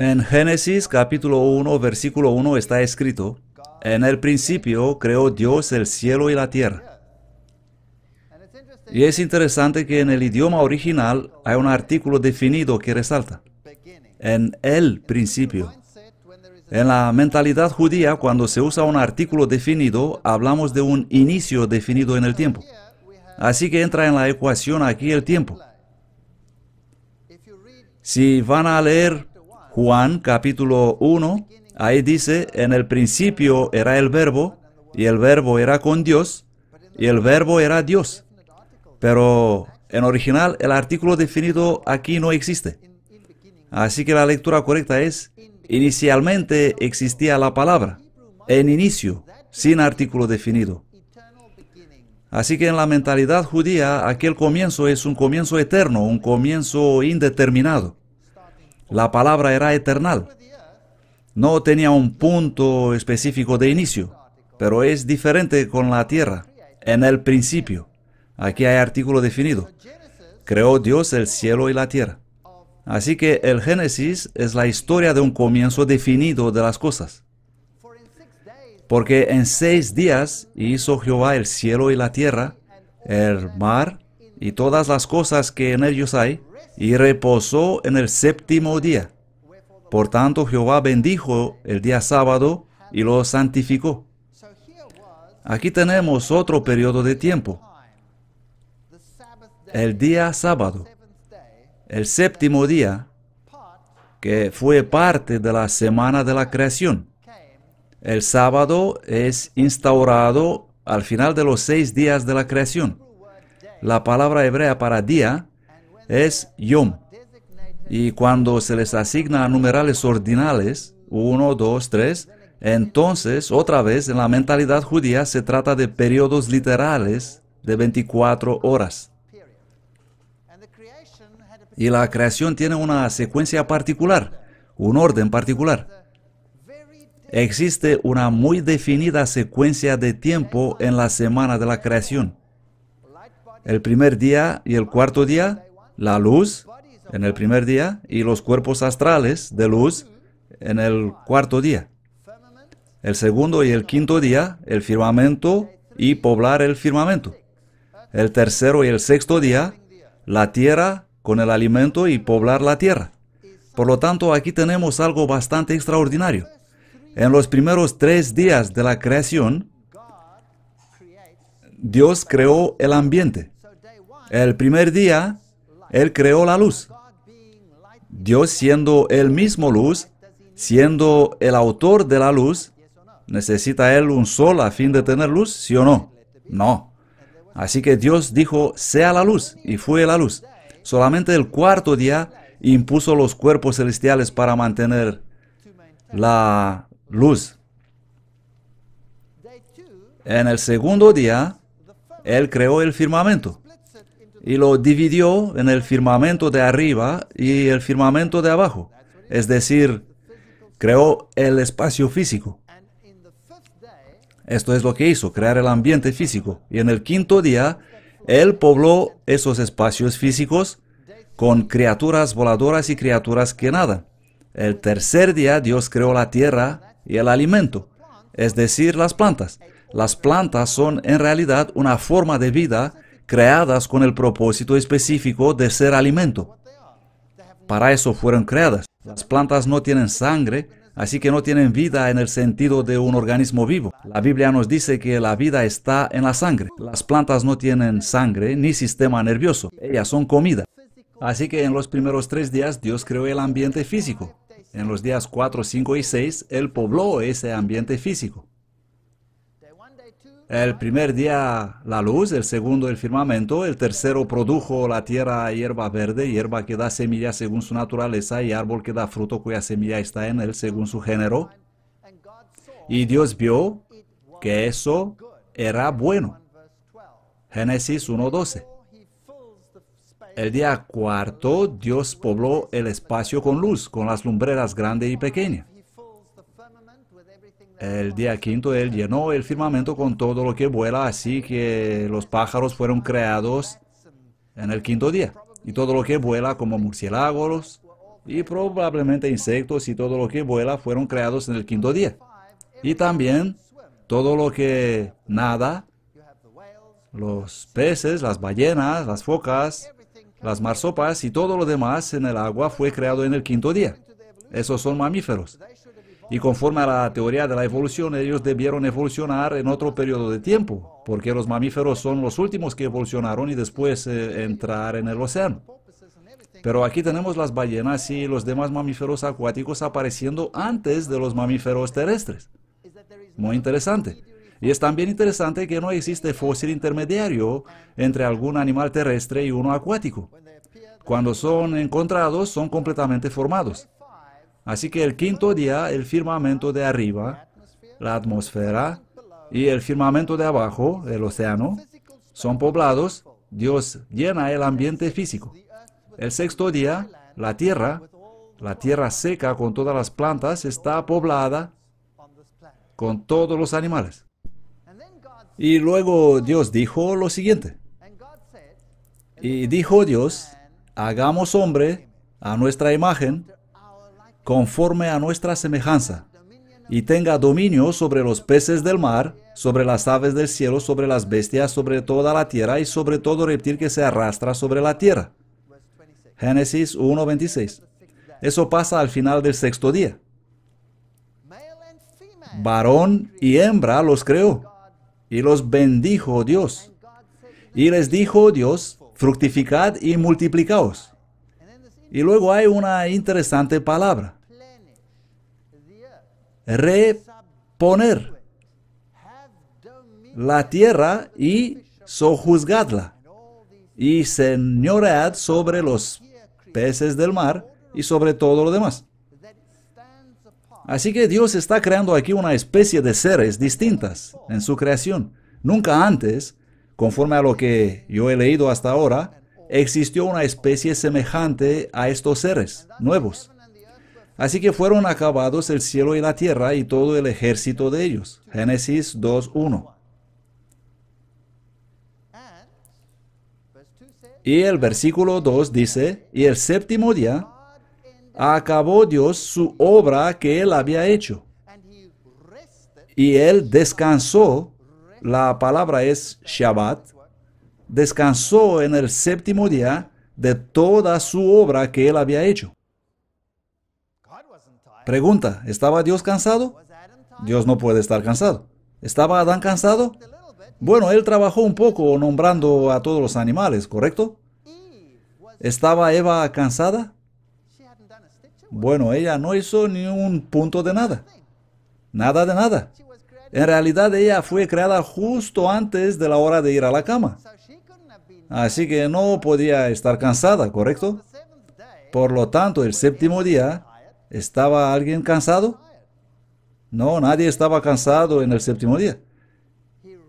En Génesis capítulo 1, versículo 1 está escrito: en el principio creó Dios el cielo y la tierra. Y es interesante que en el idioma original hay un artículo definido que resalta: en el principio. En la mentalidad judía, cuando se usa un artículo definido, hablamos de un inicio definido en el tiempo. Así que entra en la ecuación aquí el tiempo. Si van a leer Juan capítulo 1, ahí dice: en el principio era el verbo, y el verbo era con Dios, y el verbo era Dios. Pero en original el artículo definido aquí no existe. Así que la lectura correcta es: inicialmente existía la palabra, en inicio, sin artículo definido. Así que en la mentalidad judía, aquel comienzo es un comienzo eterno, un comienzo indeterminado. La palabra era eternal. No tenía un punto específico de inicio, pero es diferente con la tierra. En el principio, aquí hay artículo definido. Creó Dios el cielo y la tierra. Así que el Génesis es la historia de un comienzo definido de las cosas. Porque en 6 días hizo Jehová el cielo y la tierra, el mar y todas las cosas que en ellos hay, y reposó en el séptimo día. Por tanto, Jehová bendijo el día sábado y lo santificó. Aquí tenemos otro periodo de tiempo. El día sábado, el séptimo día, que fue parte de la semana de la creación. El sábado es instaurado al final de los 6 días de la creación. La palabra hebrea para día es yom. Y cuando se les asigna numerales ordinales, 1, 2, 3, entonces, otra vez, en la mentalidad judía se trata de periodos literales de 24 horas. Y la creación tiene una secuencia particular, un orden particular. Existe una muy definida secuencia de tiempo en la semana de la creación. El primer día y el cuarto día, la luz en el primer día y los cuerpos astrales de luz en el cuarto día. El segundo y el quinto día, el firmamento y poblar el firmamento. El tercero y el sexto día, la tierra con el alimento y poblar la tierra. Por lo tanto, aquí tenemos algo bastante extraordinario. En los primeros 3 días de la creación, Dios creó el ambiente. El primer día, Él creó la luz. Dios, siendo Él mismo luz, siendo el autor de la luz, ¿necesita Él un sol a fin de tener luz? ¿Sí o no? No. Así que Dios dijo: sea la luz, y fue la luz. Solamente el cuarto día impuso los cuerpos celestiales para mantener la luz. En el segundo día, Él creó el firmamento y lo dividió en el firmamento de arriba y el firmamento de abajo. Es decir, creó el espacio físico. Esto es lo que hizo, crear el ambiente físico. Y en el quinto día, Él pobló esos espacios físicos con criaturas voladoras y criaturas que nadan. El tercer día, Dios creó la tierra y el alimento, es decir, las plantas. Las plantas son en realidad una forma de vida creadas con el propósito específico de ser alimento. Para eso fueron creadas. Las plantas no tienen sangre, así que no tienen vida en el sentido de un organismo vivo. La Biblia nos dice que la vida está en la sangre. Las plantas no tienen sangre ni sistema nervioso. Ellas son comida. Así que en los primeros 3 días Dios creó el ambiente físico. En los días 4, 5 y 6, Él pobló ese ambiente físico. El primer día la luz, el segundo el firmamento, el tercero produjo la tierra hierba verde, hierba que da semilla según su naturaleza, y árbol que da fruto cuya semilla está en él según su género. Y Dios vio que eso era bueno. Génesis 1:12. El día cuarto, Dios pobló el espacio con luz, con las lumbreras grande y pequeña. El día quinto, Él llenó el firmamento con todo lo que vuela, así que los pájaros fueron creados en el quinto día. Y todo lo que vuela, como murciélagos, Y probablemente insectos y todo lo que vuela fueron creados en el quinto día. Y también todo lo que nada, los peces, las ballenas, las focas, las marsopas y todo lo demás en el agua fue creado en el quinto día. Esos son mamíferos. Y conforme a la teoría de la evolución, ellos debieron evolucionar en otro periodo de tiempo, porque los mamíferos son los últimos que evolucionaron y después entrar en el océano. Pero aquí tenemos las ballenas y los demás mamíferos acuáticos apareciendo antes de los mamíferos terrestres. Muy interesante. Y es también interesante que no existe fósil intermediario entre algún animal terrestre y uno acuático. Cuando son encontrados, son completamente formados. Así que el quinto día, el firmamento de arriba, la atmósfera, y el firmamento de abajo, el océano, son poblados. Dios llena el ambiente físico. El sexto día, la tierra seca con todas las plantas, está poblada con todos los animales. Y luego Dios dijo lo siguiente. Y dijo Dios, hagamos hombre a nuestra imagen, conforme a nuestra semejanza, y tenga dominio sobre los peces del mar, sobre las aves del cielo, sobre las bestias, sobre toda la tierra y sobre todo reptil que se arrastra sobre la tierra. Génesis 1:26. Eso pasa al final del sexto día. Varón y hembra los creó, y los bendijo Dios. Y les dijo Dios, fructificad y multiplicaos. Y luego hay una interesante palabra. Reponer la tierra y sojuzgadla, y señoread sobre los peces del mar y sobre todo lo demás. Así que Dios está creando aquí una especie de seres distintas en su creación. Nunca antes, conforme a lo que yo he leído hasta ahora, existió una especie semejante a estos seres nuevos. Así que fueron acabados el cielo y la tierra y todo el ejército de ellos. Génesis 2:1. Y el versículo 2 dice, y el séptimo día acabó Dios su obra que él había hecho. Y él descansó, la palabra es Shabbat, descansó en el séptimo día de toda su obra que él había hecho. Pregunta, ¿estaba Dios cansado? Dios no puede estar cansado. ¿Estaba Adán cansado? Bueno, él trabajó un poco nombrando a todos los animales, ¿correcto? ¿Estaba Eva cansada? Bueno, ella no hizo ni un punto de nada. Nada de nada. En realidad ella fue creada justo antes de la hora de ir a la cama. Así que no podía estar cansada, ¿correcto? Por lo tanto, el séptimo día, ¿estaba alguien cansado? No, nadie estaba cansado en el séptimo día.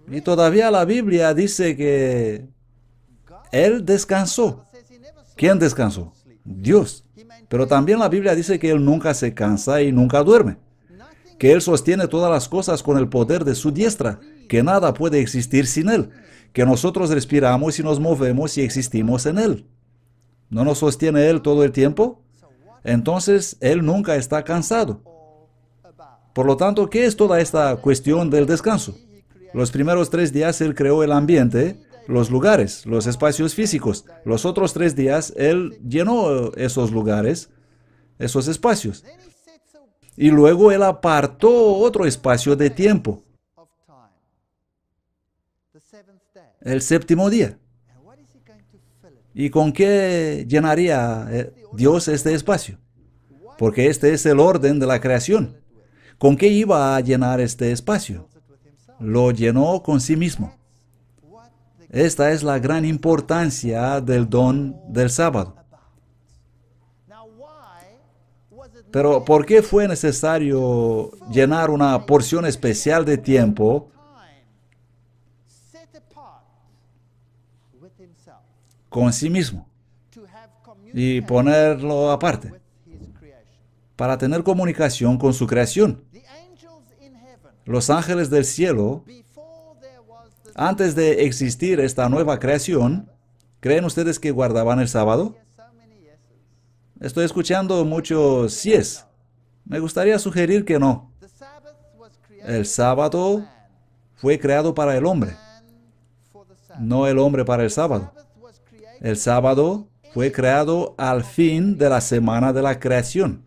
Y todavía la Biblia dice que Él descansó. ¿Quién descansó? Dios. Pero también la Biblia dice que Él nunca se cansa y nunca duerme. Que Él sostiene todas las cosas con el poder de su diestra. Que nada puede existir sin Él. Que nosotros respiramos y nos movemos y existimos en Él. ¿No nos sostiene Él todo el tiempo? Entonces, Él nunca está cansado. Por lo tanto, ¿qué es toda esta cuestión del descanso? Los primeros 3 días Él creó el ambiente, los lugares, los espacios físicos. Los otros 3 días Él llenó esos lugares, esos espacios. Y luego Él apartó otro espacio de tiempo, el séptimo día. ¿Y con qué llenaría Dios este espacio? Porque este es el orden de la creación. ¿Con qué iba a llenar este espacio? Lo llenó con sí mismo. Esta es la gran importancia del don del sábado. Pero ¿por qué fue necesario llenar una porción especial de tiempo con sí mismo y ponerlo aparte para tener comunicación con su creación? Los ángeles del cielo, antes de existir esta nueva creación, ¿creen ustedes que guardaban el sábado? Estoy escuchando muchos síes. Me gustaría sugerir que no. El sábado fue creado para el hombre, no el hombre para el sábado. El sábado fue creado al fin de la semana de la creación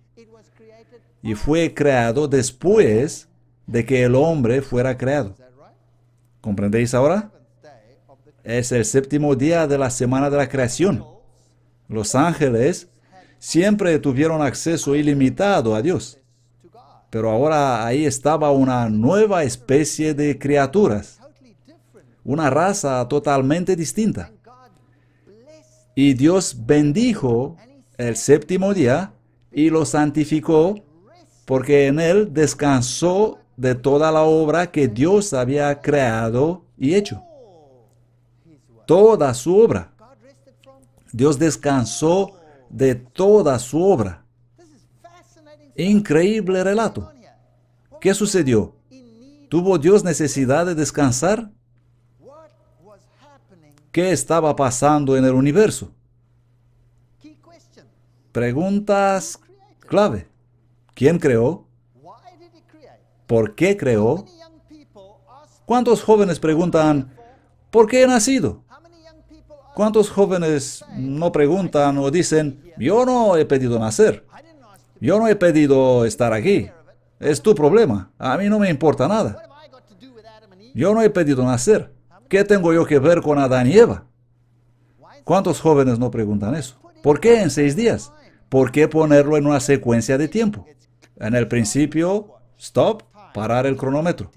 y fue creado después de que el hombre fuera creado. ¿Comprendéis ahora? Es el séptimo día de la semana de la creación. Los ángeles siempre tuvieron acceso ilimitado a Dios, pero ahora ahí estaba una nueva especie de criaturas, una raza totalmente distinta. Y Dios bendijo el séptimo día y lo santificó porque en él descansó de toda la obra que Dios había creado y hecho. Toda su obra. Dios descansó de toda su obra. Increíble relato. ¿Qué sucedió? ¿Tuvo Dios necesidad de descansar? ¿Qué estaba pasando en el universo? Preguntas clave. ¿Quién creó? ¿Por qué creó? ¿Cuántos jóvenes preguntan, ¿por qué he nacido? ¿Cuántos jóvenes no preguntan o dicen, yo no he pedido nacer? Yo no he pedido estar aquí. Es tu problema. A mí no me importa nada. Yo no he pedido nacer. ¿Qué tengo yo que ver con Adán y Eva? ¿Cuántos jóvenes no preguntan eso? ¿Por qué en 6 días? ¿Por qué ponerlo en una secuencia de tiempo? En el principio, stop, parar el cronómetro.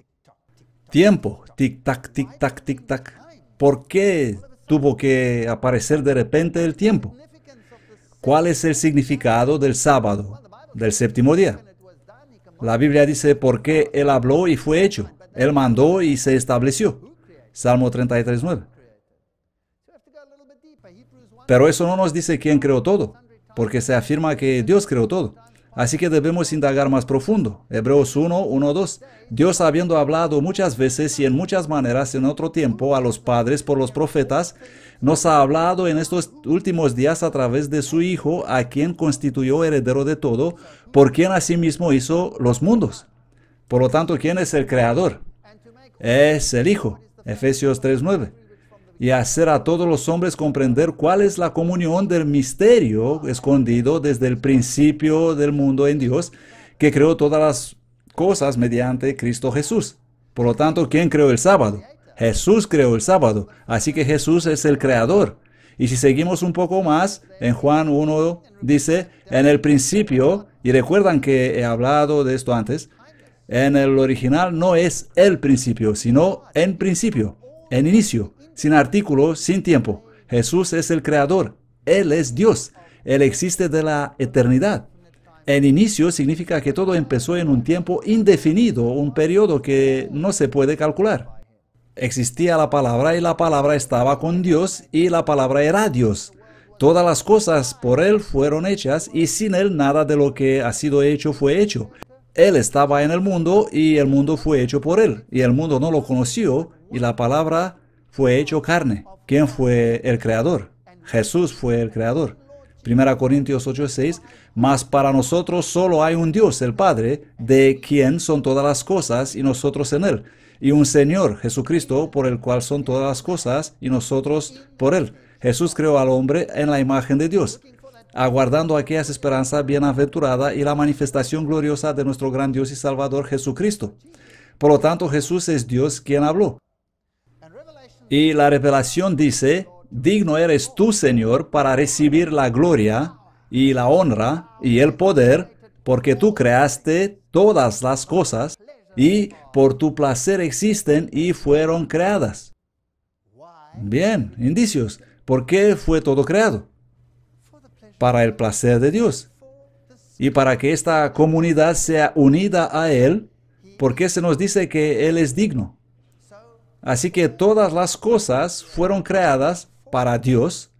Tiempo, tic-tac, tic-tac, tic-tac. ¿Por qué tuvo que aparecer de repente el tiempo? ¿Cuál es el significado del sábado, del séptimo día? La Biblia dice, porque Él habló y fue hecho. Él mandó y se estableció. Salmo 33:9. Pero eso no nos dice quién creó todo, porque se afirma que Dios creó todo. Así que debemos indagar más profundo. Hebreos 1:1-2. Dios, habiendo hablado muchas veces y en muchas maneras en otro tiempo a los padres por los profetas, nos ha hablado en estos últimos días a través de su Hijo, a quien constituyó heredero de todo, por quien asimismo hizo los mundos. Por lo tanto, ¿quién es el creador? Es el Hijo. Efesios 3:9. Y hacer a todos los hombres comprender cuál es la comunión del misterio escondido desde el principio del mundo en Dios, que creó todas las cosas mediante Cristo Jesús. Por lo tanto, ¿quién creó el sábado? Jesús creó el sábado, así que Jesús es el creador. Y si seguimos un poco más, en Juan 1 dice, en el principio, y recuerdan que he hablado de esto antes, en el original no es el principio, sino en principio, en inicio, sin artículo, sin tiempo. Jesús es el creador, Él es Dios, Él existe de la eternidad. En inicio significa que todo empezó en un tiempo indefinido, un periodo que no se puede calcular. Existía la palabra y la palabra estaba con Dios y la palabra era Dios. Todas las cosas por Él fueron hechas y sin Él nada de lo que ha sido hecho fue hecho. Él estaba en el mundo y el mundo fue hecho por Él y el mundo no lo conoció y la palabra fue hecho carne. ¿Quién fue el creador? Jesús fue el creador. 1 Corintios 8:6, mas para nosotros solo hay un Dios, el Padre, de quien son todas las cosas y nosotros en Él, y un Señor, Jesucristo, por el cual son todas las cosas y nosotros por Él. Jesús creó al hombre en la imagen de Dios, aguardando aquella esperanza bienaventurada y la manifestación gloriosa de nuestro gran Dios y Salvador Jesucristo. Por lo tanto, Jesús es Dios quien habló. Y la revelación dice, digno eres tú, Señor, para recibir la gloria y la honra y el poder, porque tú creaste todas las cosas y por tu placer existen y fueron creadas. Bien, indicios. ¿Por qué fue todo creado? Para el placer de Dios. Y para que esta comunidad sea unida a Él, porque se nos dice que Él es digno. Así que todas las cosas fueron creadas para Dios,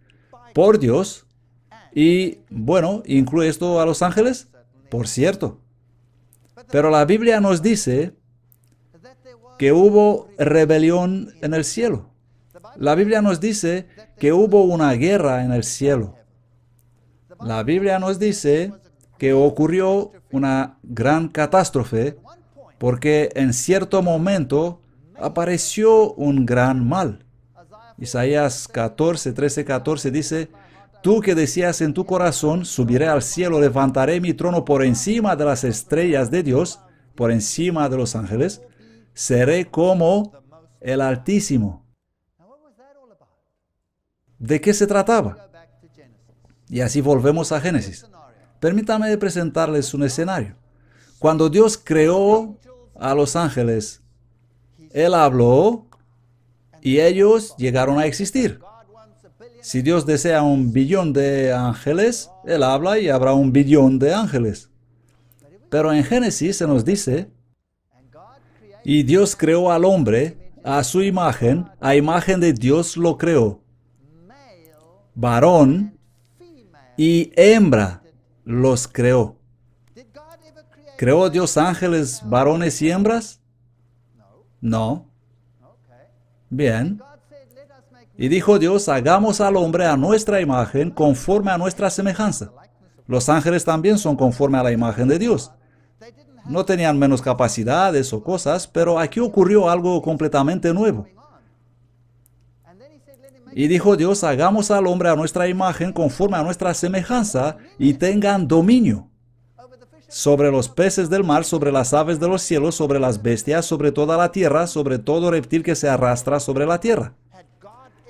por Dios, y bueno, ¿incluye esto a los ángeles? Por cierto. Pero la Biblia nos dice que hubo rebelión en el cielo. La Biblia nos dice que hubo una guerra en el cielo. La Biblia nos dice que ocurrió una gran catástrofe porque en cierto momento apareció un gran mal. Isaías 14, 13, 14 dice: Tú que decías en tu corazón, subiré al cielo, levantaré mi trono por encima de las estrellas de Dios, por encima de los ángeles, seré como el Altísimo. ¿De qué se trataba? Y así volvemos a Génesis. Permítanme presentarles un escenario. Cuando Dios creó a los ángeles, Él habló y ellos llegaron a existir. Si Dios desea 1 billón de ángeles, Él habla y habrá 1 billón de ángeles. Pero en Génesis se nos dice: y Dios creó al hombre a su imagen, a imagen de Dios lo creó. Varón y hembra los creó. ¿Creó Dios ángeles, varones y hembras? No. Bien. Y dijo Dios: hagamos al hombre a nuestra imagen, conforme a nuestra semejanza. Los ángeles también son conforme a la imagen de Dios. No tenían menos capacidades o cosas, pero aquí ocurrió algo completamente nuevo. Y dijo Dios: hagamos al hombre a nuestra imagen, conforme a nuestra semejanza, y tengan dominio sobre los peces del mar, sobre las aves de los cielos, sobre las bestias, sobre toda la tierra, sobre todo reptil que se arrastra sobre la tierra.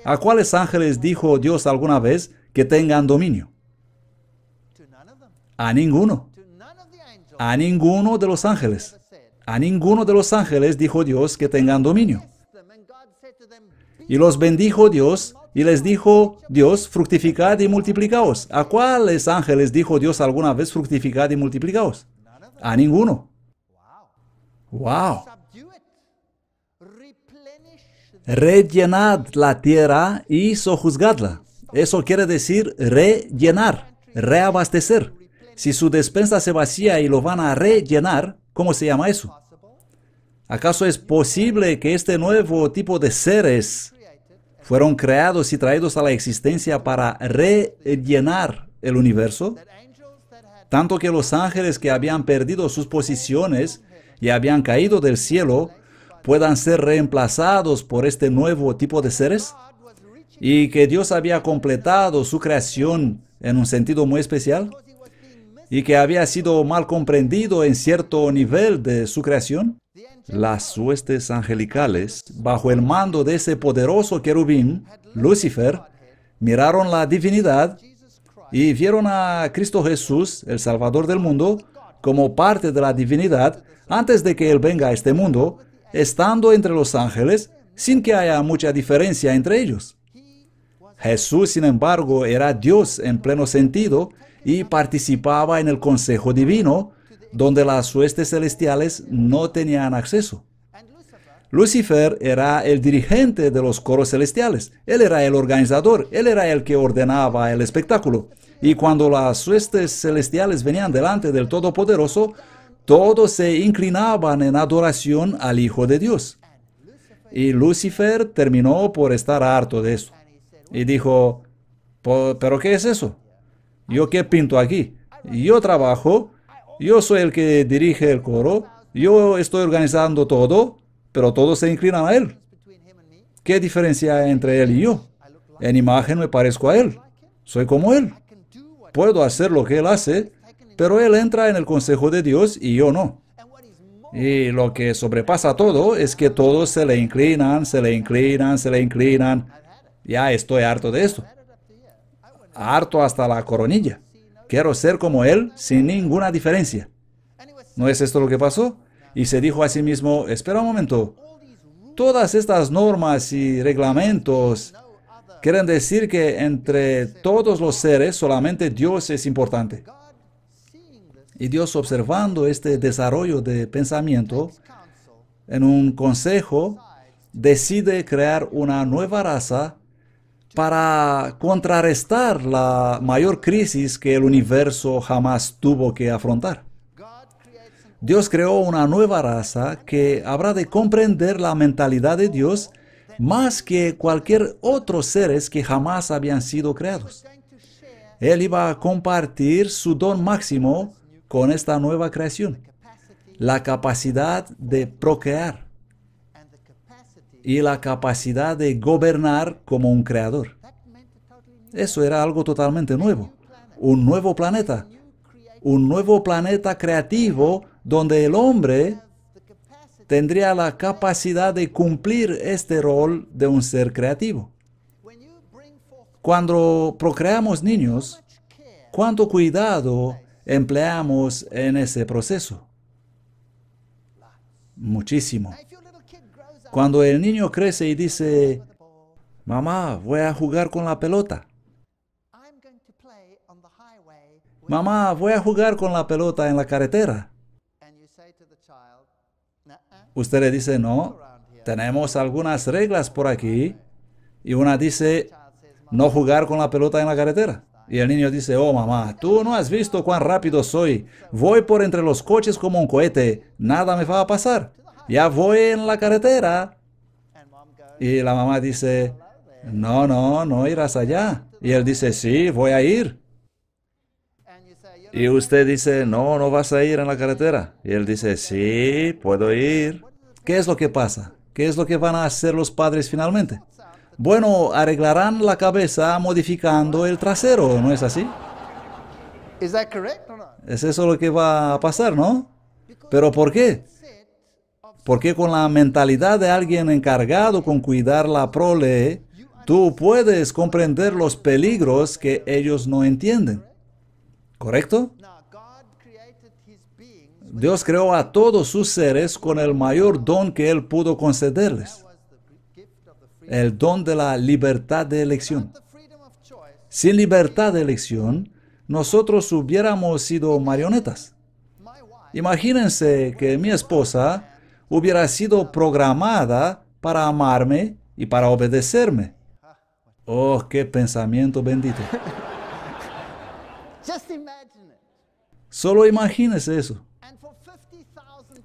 ¿A cuáles ángeles dijo Dios alguna vez que tengan dominio? A ninguno. A ninguno de los ángeles. A ninguno de los ángeles dijo Dios que tengan dominio. Y los bendijo Dios, y les dijo Dios: fructificad y multiplicaos. ¿A cuáles ángeles dijo Dios alguna vez: fructificad y multiplicaos? A ninguno. ¡Wow! Rellenad la tierra y sojuzgadla. Eso quiere decir rellenar, reabastecer. Si su despensa se vacía y lo van a rellenar, ¿cómo se llama eso? ¿Acaso es posible que este nuevo tipo de seres fueron creados y traídos a la existencia para rellenar el universo? Tanto que los ángeles que habían perdido sus posiciones y habían caído del cielo puedan ser reemplazados por este nuevo tipo de seres, y que Dios había completado su creación en un sentido muy especial, y que había sido mal comprendido en cierto nivel de su creación. Las huestes angelicales, bajo el mando de ese poderoso querubín, Lucifer, miraron la divinidad y vieron a Cristo Jesús, el Salvador del mundo, como parte de la divinidad antes de que Él venga a este mundo, estando entre los ángeles, sin que haya mucha diferencia entre ellos. Jesús, sin embargo, era Dios en pleno sentido y participaba en el consejo divino, donde las huestes celestiales no tenían acceso. Lucifer era el dirigente de los coros celestiales. Él era el organizador. Él era el que ordenaba el espectáculo. Y cuando las huestes celestiales venían delante del Todopoderoso, todos se inclinaban en adoración al Hijo de Dios. Y Lucifer terminó por estar harto de eso. Y dijo: ¿pero qué es eso? ¿Yo qué pinto aquí? Yo trabajo. Yo soy el que dirige el coro, yo estoy organizando todo, pero todos se inclinan a Él. ¿Qué diferencia hay entre Él y yo? En imagen me parezco a Él. Soy como Él. Puedo hacer lo que Él hace, pero Él entra en el consejo de Dios y yo no. Y lo que sobrepasa todo es que todos se le inclinan, se le inclinan, se le inclinan. Ya estoy harto de esto. Harto hasta la coronilla. Quiero ser como Él sin ninguna diferencia. ¿No es esto lo que pasó? Y se dijo a sí mismo: espera un momento. Todas estas normas y reglamentos quieren decir que entre todos los seres solamente Dios es importante. Y Dios, observando este desarrollo de pensamiento, en un consejo, decide crear una nueva raza para contrarrestar la mayor crisis que el universo jamás tuvo que afrontar. Dios creó una nueva raza que habrá de comprender la mentalidad de Dios más que cualquier otro seres que jamás habían sido creados. Él iba a compartir su don máximo con esta nueva creación, la capacidad de procrear y la capacidad de gobernar como un creador. Eso era algo totalmente nuevo, un nuevo planeta creativo donde el hombre tendría la capacidad de cumplir este rol de un ser creativo. Cuando procreamos niños, ¿cuánto cuidado empleamos en ese proceso? Muchísimo. Cuando el niño crece y dice, mamá, voy a jugar con la pelota. Mamá, voy a jugar con la pelota en la carretera. Usted le dice, no, tenemos algunas reglas por aquí. Y una dice, no jugar con la pelota en la carretera. Y el niño dice, oh mamá, tú no has visto cuán rápido soy. Voy por entre los coches como un cohete. Nada me va a pasar. Ya voy en la carretera. Y la mamá dice, no irás allá. Y él dice, sí, voy a ir. Y usted dice, no vas a ir en la carretera. Y él dice, sí, puedo ir. ¿Qué es lo que pasa? ¿Qué es lo que van a hacer los padres finalmente? Bueno, arreglarán la cabeza modificando el trasero, ¿no es así? ¿Es eso lo que va a pasar, no? ¿Pero por qué? Porque con la mentalidad de alguien encargado con cuidar la prole, tú puedes comprender los peligros que ellos no entienden. ¿Correcto? Dios creó a todos sus seres con el mayor don que Él pudo concederles. El don de la libertad de elección. Sin libertad de elección, nosotros hubiéramos sido marionetas. Imagínense que mi esposa hubiera sido programada para amarme y para obedecerme. Oh, qué pensamiento bendito. Solo imagínese eso.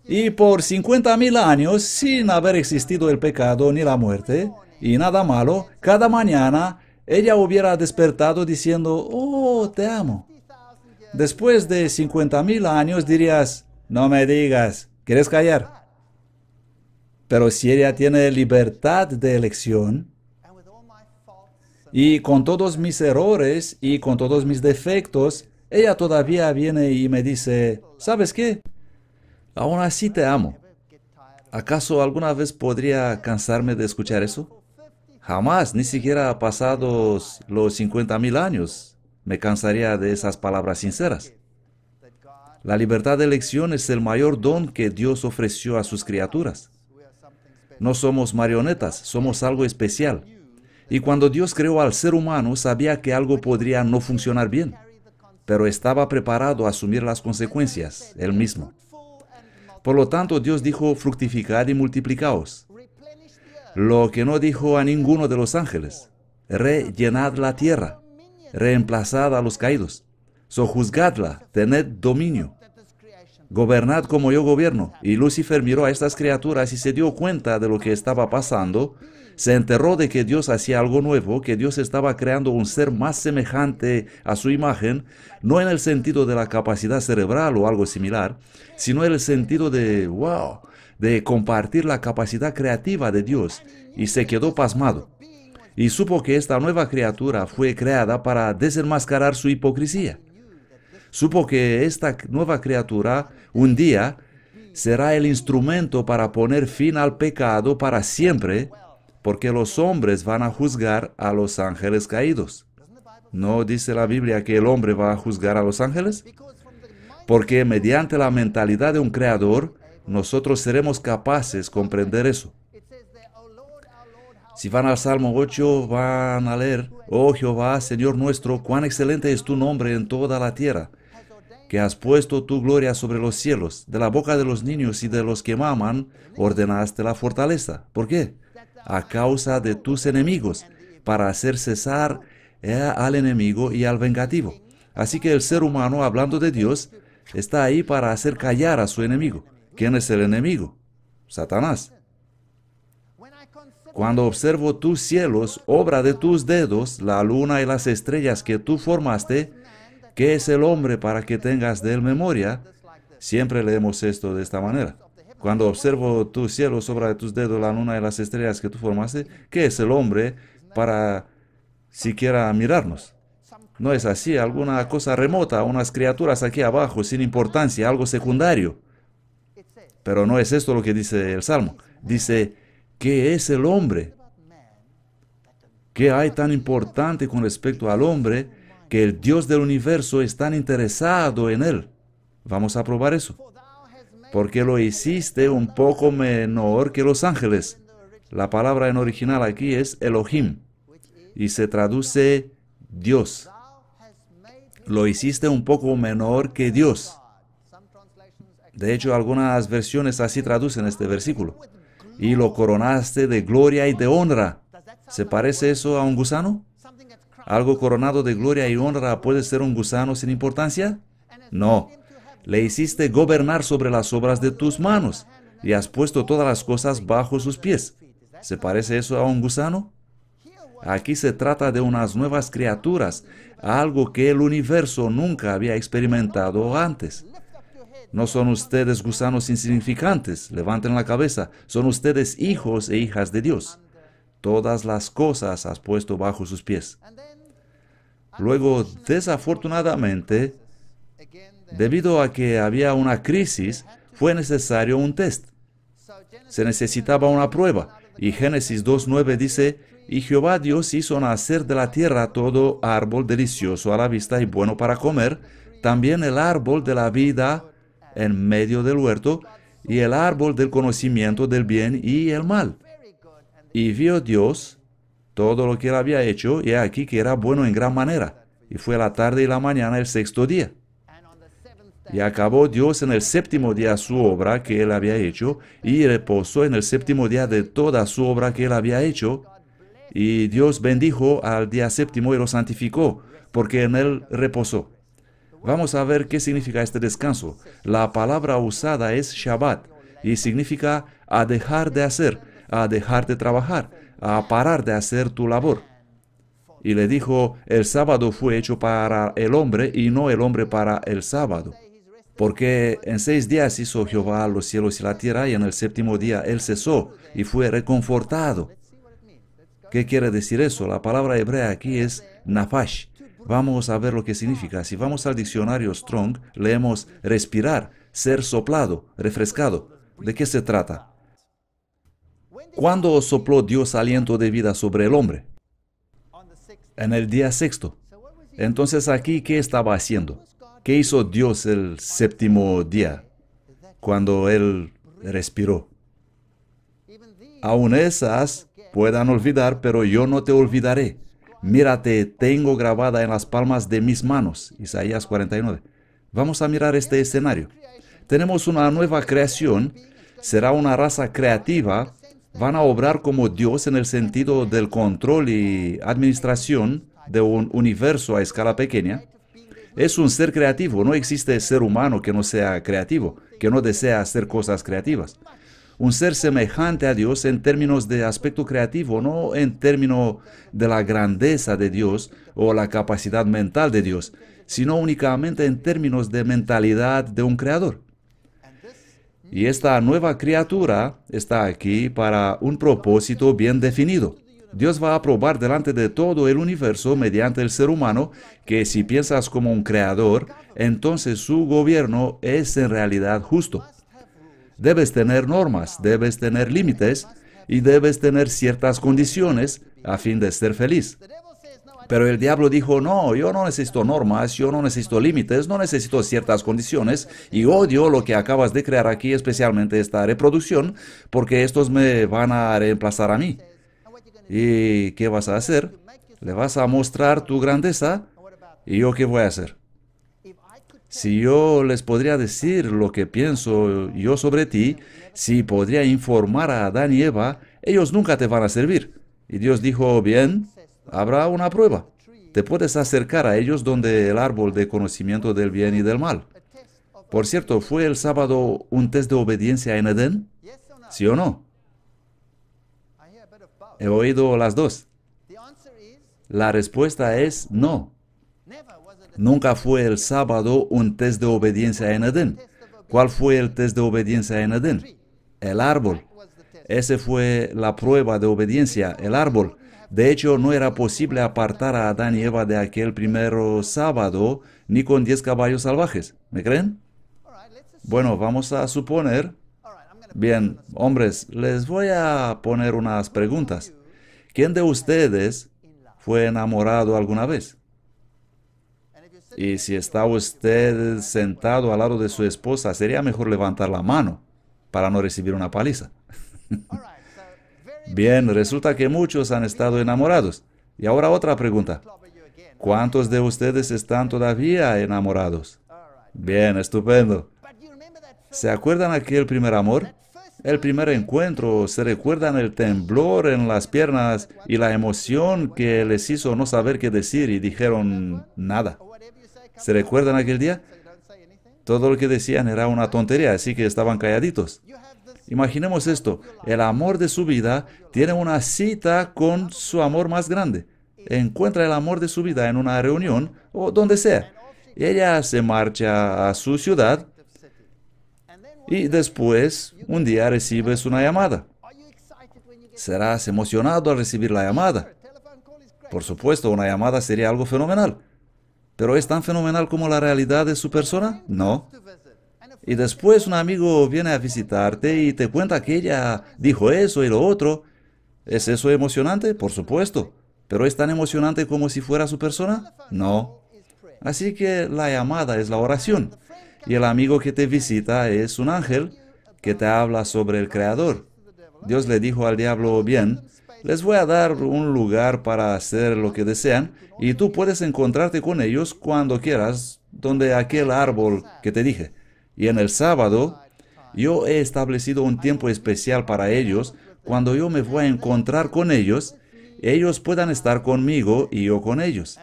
Y por 50,000 años, sin haber existido el pecado ni la muerte, y nada malo, cada mañana ella hubiera despertado diciendo, oh, te amo. Después de 50,000 años dirías, no me digas, ¿quieres callar? Pero si ella tiene libertad de elección, y con todos mis errores y con todos mis defectos, ella todavía viene y me dice, ¿sabes qué? Aún así te amo. ¿Acaso alguna vez podría cansarme de escuchar eso? Jamás, ni siquiera pasados los 50,000 años, me cansaría de esas palabras sinceras. La libertad de elección es el mayor don que Dios ofreció a sus criaturas. No somos marionetas, somos algo especial. Y cuando Dios creó al ser humano, sabía que algo podría no funcionar bien, pero estaba preparado a asumir las consecuencias, Él mismo. Por lo tanto, Dios dijo, fructificad y multiplicaos. Lo que no dijo a ninguno de los ángeles. Rellenad la tierra, reemplazad a los caídos, sojuzgadla, tened dominio, gobernad como yo gobierno. Y Lucifer miró a estas criaturas y se dio cuenta de lo que estaba pasando. Se enteró de que Dios hacía algo nuevo, que Dios estaba creando un ser más semejante a su imagen, no en el sentido de la capacidad cerebral o algo similar, sino en el sentido de, wow, de compartir la capacidad creativa de Dios, y se quedó pasmado. Y supo que esta nueva criatura fue creada para desenmascarar su hipocresía. Supo que esta nueva criatura un día será el instrumento para poner fin al pecado para siempre, porque los hombres van a juzgar a los ángeles caídos. ¿No dice la Biblia que el hombre va a juzgar a los ángeles? Porque mediante la mentalidad de un creador, nosotros seremos capaces de comprender eso. Si van al Salmo 8, van a leer, oh Jehová, Señor nuestro, cuán excelente es tu nombre en toda la tierra, que has puesto tu gloria sobre los cielos. De la boca de los niños y de los que maman, ordenaste la fortaleza. ¿Por qué? A causa de tus enemigos, para hacer cesar al enemigo y al vengativo. Así que el ser humano, hablando de Dios, está ahí para hacer callar a su enemigo. ¿Quién es el enemigo? Satanás. Cuando observo tus cielos, obra de tus dedos, la luna y las estrellas que tú formaste, ¿qué es el hombre para que tengas de él memoria? Siempre leemos esto de esta manera. Cuando observo tus cielos, obra de tus dedos, la luna y las estrellas que tú formaste, ¿qué es el hombre para siquiera mirarnos? No es así, alguna cosa remota, unas criaturas aquí abajo, sin importancia, algo secundario. Pero no es esto lo que dice el Salmo. Dice, ¿qué es el hombre? ¿Qué hay tan importante con respecto al hombre que el Dios del universo es tan interesado en él? Vamos a probar eso. Porque lo hiciste un poco menor que los ángeles. La palabra en original aquí es Elohim y se traduce Dios. Lo hiciste un poco menor que Dios. De hecho, algunas versiones así traducen este versículo. Y lo coronaste de gloria y de honra. ¿Se parece eso a un gusano? ¿Algo coronado de gloria y honra puede ser un gusano sin importancia? No. Le hiciste gobernar sobre las obras de tus manos y has puesto todas las cosas bajo sus pies. ¿Se parece eso a un gusano? Aquí se trata de unas nuevas criaturas, algo que el universo nunca había experimentado antes. No son ustedes gusanos insignificantes, levanten la cabeza, son ustedes hijos e hijas de Dios. Todas las cosas has puesto bajo sus pies. Luego, desafortunadamente, debido a que había una crisis, fue necesario un test. Se necesitaba una prueba, y Génesis 2:9 dice, y Jehová Dios hizo nacer de la tierra todo árbol delicioso a la vista y bueno para comer, también el árbol de la vida en medio del huerto, y el árbol del conocimiento del bien y el mal. Y vio Dios todo lo que él había hecho, y aquí que era bueno en gran manera. Y fue la tarde y la mañana el sexto día. Y acabó Dios en el séptimo día su obra que él había hecho, y reposó en el séptimo día de toda su obra que él había hecho. Y Dios bendijo al día séptimo y lo santificó, porque en él reposó. Vamos a ver qué significa este descanso. La palabra usada es Shabbat, y significa a dejar de hacer, a dejar de trabajar, a parar de hacer tu labor. Y le dijo, el sábado fue hecho para el hombre y no el hombre para el sábado. Porque en 6 días hizo Jehová los cielos y la tierra, y en el séptimo día él cesó y fue reconfortado. ¿Qué quiere decir eso? La palabra hebrea aquí es nafash. Vamos a ver lo que significa. Si vamos al diccionario Strong, leemos respirar, ser soplado, refrescado. ¿De qué se trata? ¿Cuándo sopló Dios aliento de vida sobre el hombre? En el día sexto. Entonces aquí, ¿qué estaba haciendo? ¿Qué hizo Dios el séptimo día? Cuando Él respiró. Aún esas puedan olvidar, pero yo no te olvidaré. Mírate, tengo grabada en las palmas de mis manos. Isaías 49. Vamos a mirar este escenario. Tenemos una nueva creación, será una raza creativa, van a obrar como Dios en el sentido del control y administración de un universo a escala pequeña. Es un ser creativo, no existe ser humano que no sea creativo, que no desea hacer cosas creativas. Un ser semejante a Dios en términos de aspecto creativo, no en términos de la grandeza de Dios o la capacidad mental de Dios, sino únicamente en términos de mentalidad de un creador. Y esta nueva criatura está aquí para un propósito bien definido. Dios va a probar delante de todo el universo mediante el ser humano que si piensas como un creador, entonces su gobierno es en realidad justo. Debes tener normas, debes tener límites y debes tener ciertas condiciones a fin de ser feliz. Pero el diablo dijo, no, yo no necesito normas, yo no necesito límites, no necesito ciertas condiciones y odio lo que acabas de crear aquí, especialmente esta reproducción, porque estos me van a reemplazar a mí. ¿Y qué vas a hacer? ¿Le vas a mostrar tu grandeza? ¿Y yo qué voy a hacer? Si yo les podría decir lo que pienso yo sobre ti, si podría informar a Adán y Eva, ellos nunca te van a servir. Y Dios dijo, bien, habrá una prueba. Te puedes acercar a ellos donde el árbol de conocimiento del bien y del mal. Por cierto, ¿fue el sábado un test de obediencia en Edén? ¿Sí o no? He oído las dos. La respuesta es no. Nunca fue el sábado un test de obediencia en Edén. ¿Cuál fue el test de obediencia en Edén? El árbol. Esa fue la prueba de obediencia, el árbol. De hecho, no era posible apartar a Adán y Eva de aquel primer sábado, ni con 10 caballos salvajes. ¿Me creen? Bueno, vamos a suponer... Bien, hombres, les voy a poner unas preguntas. ¿Quién de ustedes fue enamorado alguna vez? Y si está usted sentado al lado de su esposa, sería mejor levantar la mano para no recibir una paliza. Bien, resulta que muchos han estado enamorados. Y ahora otra pregunta. ¿Cuántos de ustedes están todavía enamorados? Bien, estupendo. ¿Se acuerdan aquel primer amor? El primer encuentro, ¿se recuerdan el temblor en las piernas y la emoción que les hizo no saber qué decir y dijeron nada? ¿Se recuerdan aquel día? Todo lo que decían era una tontería, así que estaban calladitos. Imaginemos esto, el amor de su vida tiene una cita con su amor más grande. Encuentra el amor de su vida en una reunión o donde sea. Ella se marcha a su ciudad y después, un día recibes una llamada. ¿Serás emocionado al recibir la llamada? Por supuesto, una llamada sería algo fenomenal. ¿Pero es tan fenomenal como la realidad de su persona? No. Y después un amigo viene a visitarte y te cuenta que ella dijo eso y lo otro. ¿Es eso emocionante? Por supuesto. ¿Pero es tan emocionante como si fuera su persona? No. Así que la llamada es la oración. Y el amigo que te visita es un ángel que te habla sobre el Creador. Dios le dijo al diablo, bien, les voy a dar un lugar para hacer lo que desean y tú puedes encontrarte con ellos cuando quieras, donde aquel árbol que te dije. Y en el sábado, yo he establecido un tiempo especial para ellos. Cuando yo me voy a encontrar con ellos, ellos puedan estar conmigo y yo con ellos.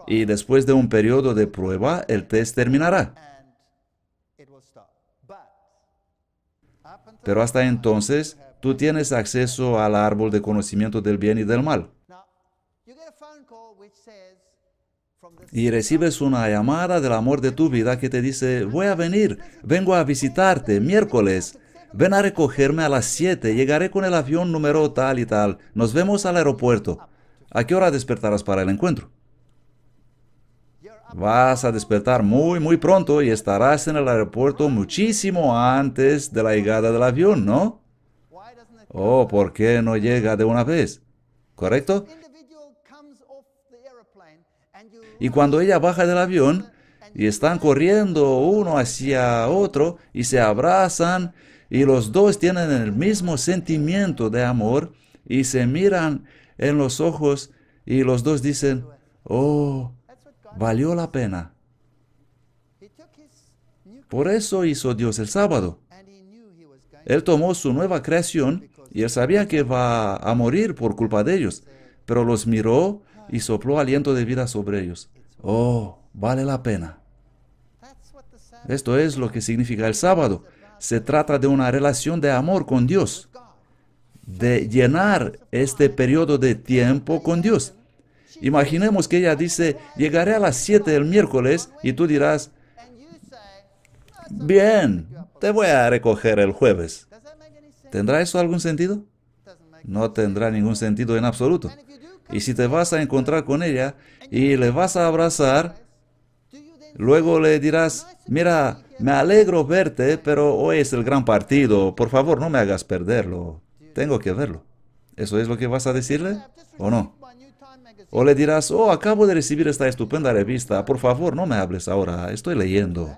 Y después de un periodo de prueba, el test terminará. Pero hasta entonces, tú tienes acceso al árbol de conocimiento del bien y del mal. Y recibes una llamada del amor de tu vida que te dice, voy a venir, vengo a visitarte, miércoles. Ven a recogerme a las 7, llegaré con el avión número tal y tal. Nos vemos al aeropuerto. ¿A qué hora despertarás para el encuentro? Vas a despertar muy pronto y estarás en el aeropuerto muchísimo antes de la llegada del avión, ¿no? Oh, ¿por qué no llega de una vez? ¿Correcto? Y cuando ella baja del avión y están corriendo uno hacia otro y se abrazan y los dos tienen el mismo sentimiento de amor y se miran en los ojos y los dos dicen, oh, valió la pena. Por eso hizo Dios el sábado. Él tomó su nueva creación y él sabía que va a morir por culpa de ellos, pero los miró y sopló aliento de vida sobre ellos. Oh, vale la pena. Esto es lo que significa el sábado. Se trata de una relación de amor con Dios, de llenar este periodo de tiempo con Dios. Imaginemos que ella dice, llegaré a las 7 el miércoles y tú dirás, bien, te voy a recoger el jueves. ¿Tendrá eso algún sentido? No tendrá ningún sentido en absoluto. Y si te vas a encontrar con ella y le vas a abrazar, luego le dirás, mira, me alegro verte, pero hoy es el gran partido, por favor no me hagas perderlo, tengo que verlo. ¿Eso es lo que vas a decirle o no? O le dirás, oh, acabo de recibir esta estupenda revista, por favor no me hables ahora, estoy leyendo.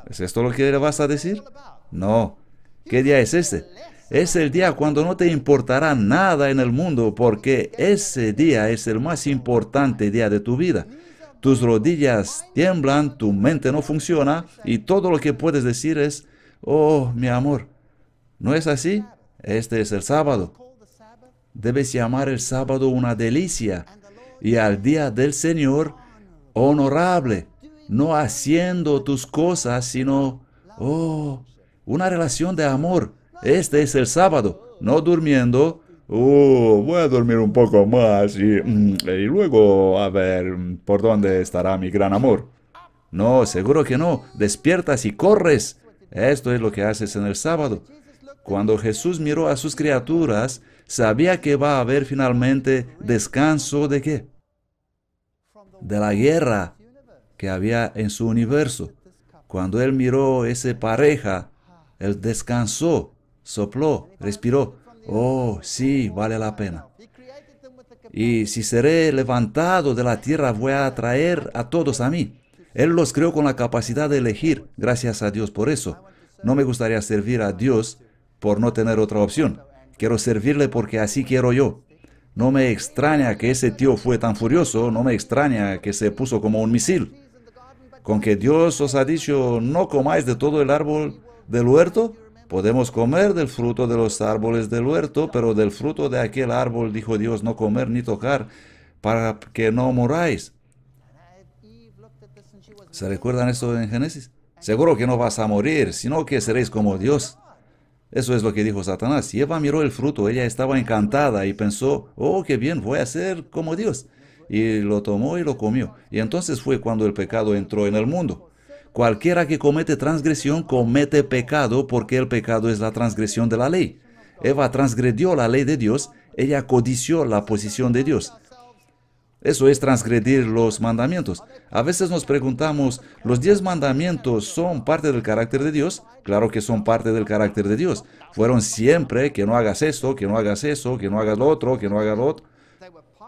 ¿Es esto lo que le vas a decir? No. ¿Qué día es ese? Es el día cuando no te importará nada en el mundo, porque ese día es el más importante día de tu vida. Tus rodillas tiemblan, tu mente no funciona, y todo lo que puedes decir es, oh, mi amor. ¿No es así? Este es el sábado. Debes llamar el sábado una delicia, y al día del Señor, honorable, no haciendo tus cosas, sino, oh, una relación de amor. Este es el sábado. no durmiendo. Voy a dormir un poco más y luego a ver por dónde estará mi gran amor. No, seguro que no. Despiertas y corres. Esto es lo que haces en el sábado. Cuando Jesús miró a sus criaturas, sabía que va a haber finalmente descanso ¿de qué? De la guerra que había en su universo. Cuando él miró esa pareja, él descansó, sopló, respiró. Oh, sí, vale la pena. Y si seré levantado de la tierra, voy a atraer a todos a mí. Él los creó con la capacidad de elegir. Gracias a Dios por eso. No me gustaría servir a Dios por no tener otra opción. Quiero servirle porque así quiero yo. No me extraña que ese tío fue tan furioso, no me extraña que se puso como un misil. Con que Dios os ha dicho, no comáis de todo el árbol del huerto, podemos comer del fruto de los árboles del huerto, pero del fruto de aquel árbol dijo Dios, no comer ni tocar, para que no moráis. ¿Se recuerdan esto en Génesis? Seguro que no vas a morir, sino que seréis como Dios. Eso es lo que dijo Satanás. Y Eva miró el fruto, ella estaba encantada y pensó, oh, qué bien, voy a ser como Dios. Y lo tomó y lo comió. Y entonces fue cuando el pecado entró en el mundo. Cualquiera que comete transgresión comete pecado porque el pecado es la transgresión de la ley. Eva transgredió la ley de Dios, ella codició la posición de Dios. Eso es transgredir los mandamientos. A veces nos preguntamos, ¿los 10 mandamientos son parte del carácter de Dios? Claro que son parte del carácter de Dios. Fueron siempre que no hagas esto, que no hagas eso, que no hagas lo otro, que no hagas lo otro.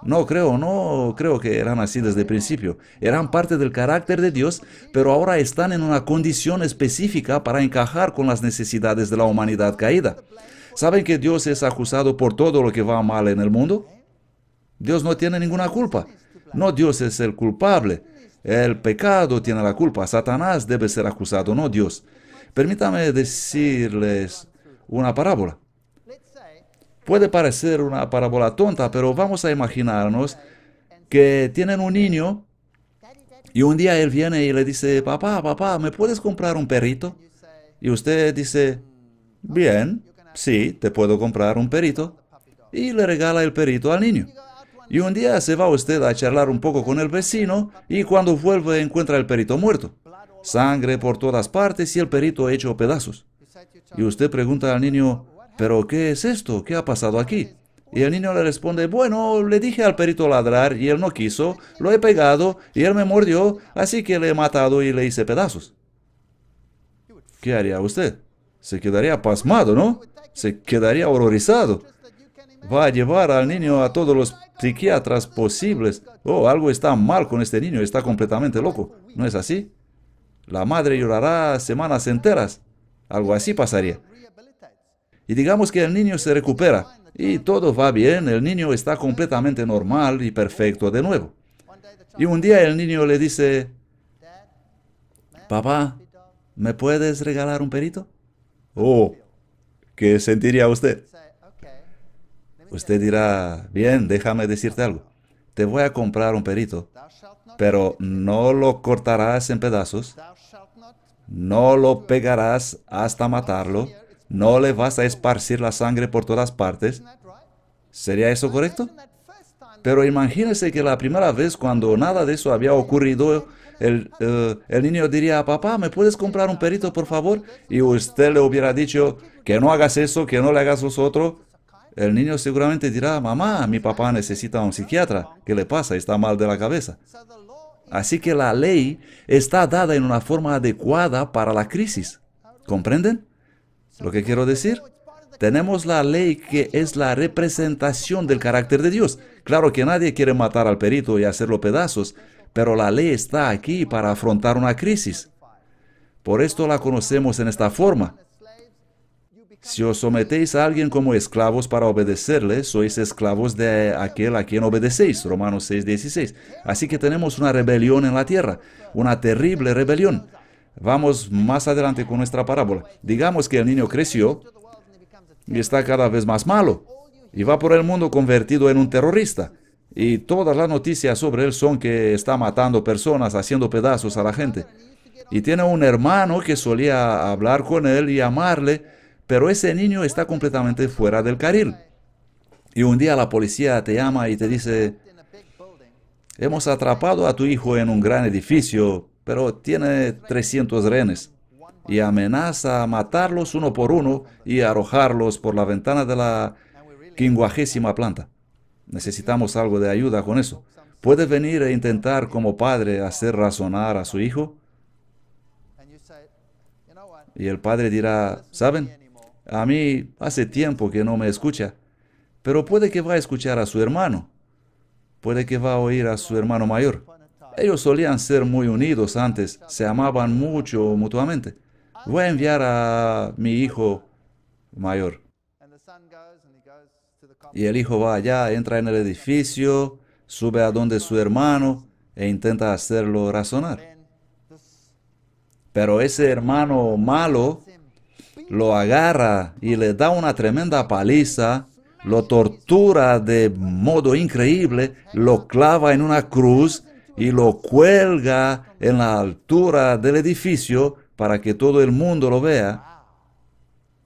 No creo que eran así desde el principio. Eran parte del carácter de Dios, pero ahora están en una condición específica para encajar con las necesidades de la humanidad caída. ¿Saben que Dios es acusado por todo lo que va mal en el mundo? Dios no tiene ninguna culpa. No, Dios es el culpable. El pecado tiene la culpa. Satanás debe ser acusado, no Dios. Permítame decirles una parábola. Puede parecer una parábola tonta, pero vamos a imaginarnos que tienen un niño y un día él viene y le dice, papá, ¿me puedes comprar un perrito? Y usted dice, bien, sí, te puedo comprar un perrito. Y le regala el perrito al niño. Y un día se va usted a charlar un poco con el vecino y cuando vuelve encuentra el perrito muerto. Sangre por todas partes y el perrito hecho pedazos. Y usted pregunta al niño, ¿pero qué es esto? ¿Qué ha pasado aquí? Y el niño le responde, bueno, le dije al perrito ladrar y él no quiso, lo he pegado y él me mordió, así que le he matado y le hice pedazos. ¿Qué haría usted? Se quedaría pasmado, ¿no? Se quedaría horrorizado. Va a llevar al niño a todos los psiquiatras posibles. Oh, algo está mal con este niño, está completamente loco. ¿No es así? La madre llorará semanas enteras. Algo así pasaría. Y digamos que el niño se recupera y todo va bien, el niño está completamente normal y perfecto de nuevo. Y un día el niño le dice, papá, ¿me puedes regalar un perrito? Oh, ¿qué sentiría usted? Usted dirá, bien, déjame decirte algo. Te voy a comprar un perrito, pero no lo cortarás en pedazos, no lo pegarás hasta matarlo, no le vas a esparcir la sangre por todas partes. ¿Sería eso correcto? Pero imagínese que la primera vez cuando nada de eso había ocurrido, el niño diría, papá, ¿me puedes comprar un perrito, por favor? Y usted le hubiera dicho, que no hagas eso, que no le hagas los otros. El niño seguramente dirá, mamá, mi papá necesita un psiquiatra. ¿Qué le pasa? Está mal de la cabeza. Así que la ley está dada en una forma adecuada para la crisis. ¿Comprenden lo que quiero decir? Tenemos la ley que es la representación del carácter de Dios. Claro que nadie quiere matar al perrito y hacerlo pedazos, pero la ley está aquí para afrontar una crisis. Por esto la conocemos en esta forma. Si os sometéis a alguien como esclavos para obedecerle, sois esclavos de aquel a quien obedecéis. Romanos 6:16. Así que tenemos una rebelión en la tierra, una terrible rebelión. Vamos más adelante con nuestra parábola. Digamos que el niño creció y está cada vez más malo, y va por el mundo convertido en un terrorista. Y todas las noticias sobre él son que está matando personas, haciendo pedazos a la gente. Y tiene un hermano que solía hablar con él y amarle, pero ese niño está completamente fuera del carril. Y un día la policía te llama y te dice, hemos atrapado a tu hijo en un gran edificio, pero tiene 300 rehenes. Y amenaza a matarlos uno por uno y arrojarlos por la ventana de la 50ª planta. Necesitamos algo de ayuda con eso. ¿Puede venir e intentar como padre hacer razonar a su hijo? Y el padre dirá, ¿saben? A mí hace tiempo que no me escucha, pero puede que va a escuchar a su hermano. Puede que va a oír a su hermano mayor. Ellos solían ser muy unidos antes, se amaban mucho mutuamente. Voy a enviar a mi hijo mayor. Y el hijo va allá, entra en el edificio, sube a donde su hermano e intenta hacerlo razonar. Pero ese hermano malo lo agarra y le da una tremenda paliza, lo tortura de modo increíble, lo clava en una cruz y lo cuelga en la altura del edificio para que todo el mundo lo vea.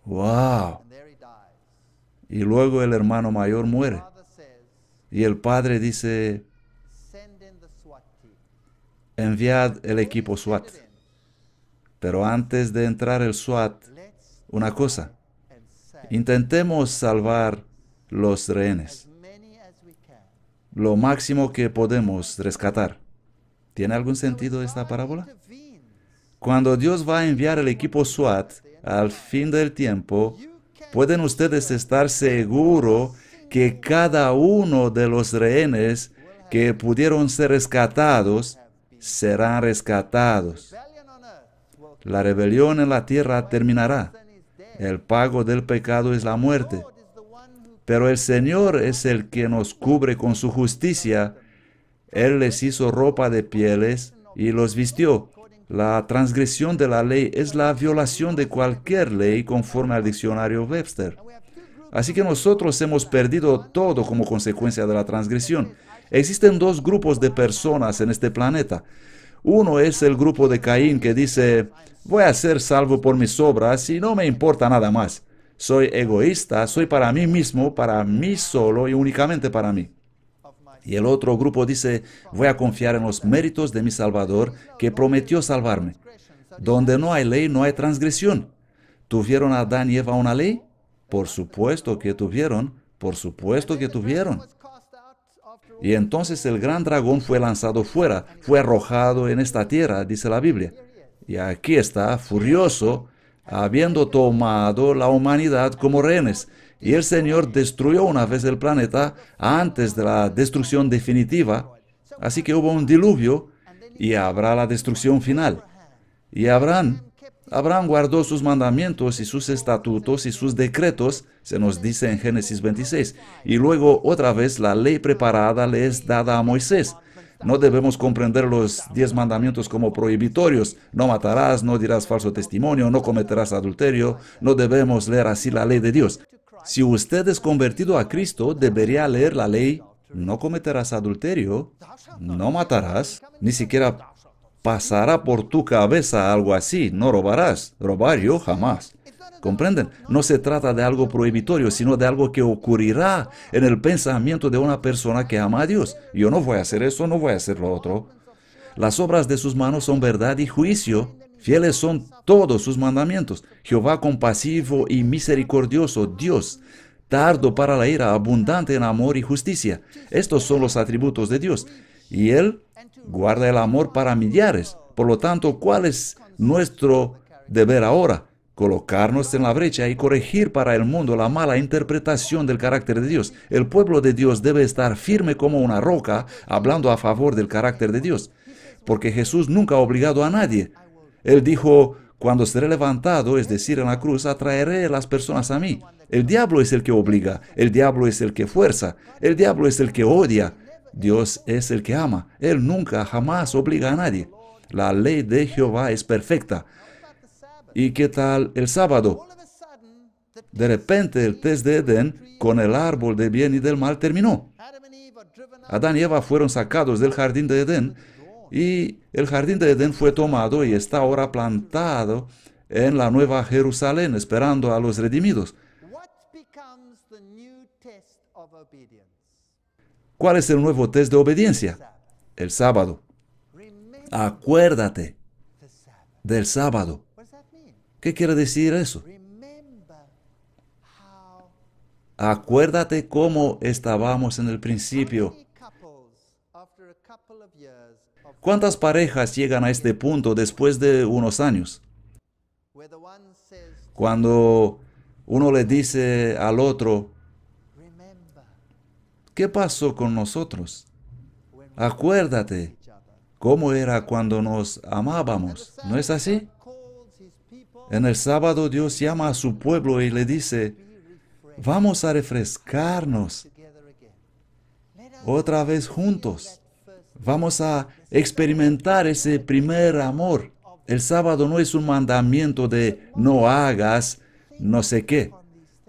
¡Wow! Y luego el hermano mayor muere. Y el padre dice, enviad el equipo SWAT. Pero antes de entrar el SWAT, una cosa, intentemos salvar los rehenes. Lo máximo que podemos rescatar. ¿Tiene algún sentido esta parábola? Cuando Dios va a enviar el equipo SWAT al fin del tiempo, pueden ustedes estar seguros que cada uno de los rehenes que pudieron ser rescatados serán rescatados. La rebelión en la tierra terminará. El pago del pecado es la muerte. Pero el Señor es el que nos cubre con su justicia. Él les hizo ropa de pieles y los vistió. La transgresión de la ley es la violación de cualquier ley conforme al diccionario Webster. Así que nosotros hemos perdido todo como consecuencia de la transgresión. Existen dos grupos de personas en este planeta. Uno es el grupo de Caín que dice, voy a ser salvo por mis obras y no me importa nada más. Soy egoísta, soy para mí mismo, para mí solo y únicamente para mí. Y el otro grupo dice, voy a confiar en los méritos de mi Salvador que prometió salvarme. Donde no hay ley, no hay transgresión. ¿Tuvieron Adán y Eva una ley? Por supuesto que tuvieron, por supuesto que tuvieron. Y entonces el gran dragón fue lanzado fuera, fue arrojado en esta tierra, dice la Biblia. Y aquí está, furioso, habiendo tomado la humanidad como rehenes. Y el Señor destruyó una vez el planeta antes de la destrucción definitiva. Así que hubo un diluvio y habrá la destrucción final. Y Abraham guardó sus mandamientos y sus estatutos y sus decretos, se nos dice en Génesis 26. Y luego otra vez la ley preparada le es dada a Moisés. No debemos comprender los 10 mandamientos como prohibitorios. No matarás, no dirás falso testimonio, no cometerás adulterio. No debemos leer así la ley de Dios. Si usted es convertido a Cristo, debería leer la ley. No cometerás adulterio, no matarás, ni siquiera pasará por tu cabeza algo así. No robarás, robar yo jamás. ¿Comprenden? No se trata de algo prohibitorio, sino de algo que ocurrirá en el pensamiento de una persona que ama a Dios. Yo no voy a hacer eso, no voy a hacer lo otro. Las obras de sus manos son verdad y juicio. Fieles son todos sus mandamientos. Jehová compasivo y misericordioso, Dios, tardo para la ira, abundante en amor y justicia. Estos son los atributos de Dios. Y Él guarda el amor para millares. Por lo tanto, ¿cuál es nuestro deber ahora? Colocarnos en la brecha y corregir para el mundo la mala interpretación del carácter de Dios. El pueblo de Dios debe estar firme como una roca, hablando a favor del carácter de Dios. Porque Jesús nunca ha obligado a nadie. Él dijo, cuando seré levantado, es decir, en la cruz, atraeré a las personas a mí. El diablo es el que obliga, el diablo es el que fuerza, el diablo es el que odia. Dios es el que ama. Él nunca, jamás obliga a nadie. La ley de Jehová es perfecta. ¿Y qué tal el sábado? De repente el test de Edén con el árbol del bien y del mal terminó. Adán y Eva fueron sacados del jardín de Edén y el jardín de Edén fue tomado y está ahora plantado en la nueva Jerusalén esperando a los redimidos. ¿Cuál es el nuevo test de obediencia? El sábado. Acuérdate del sábado. ¿Qué quiere decir eso? Acuérdate cómo estábamos en el principio. ¿Cuántas parejas llegan a este punto después de unos años? Cuando uno le dice al otro, ¿qué pasó con nosotros? Acuérdate cómo era cuando nos amábamos. ¿No es así? En el sábado Dios llama a su pueblo y le dice, vamos a refrescarnos otra vez juntos. Vamos a experimentar ese primer amor. El sábado no es un mandamiento de no hagas no sé qué.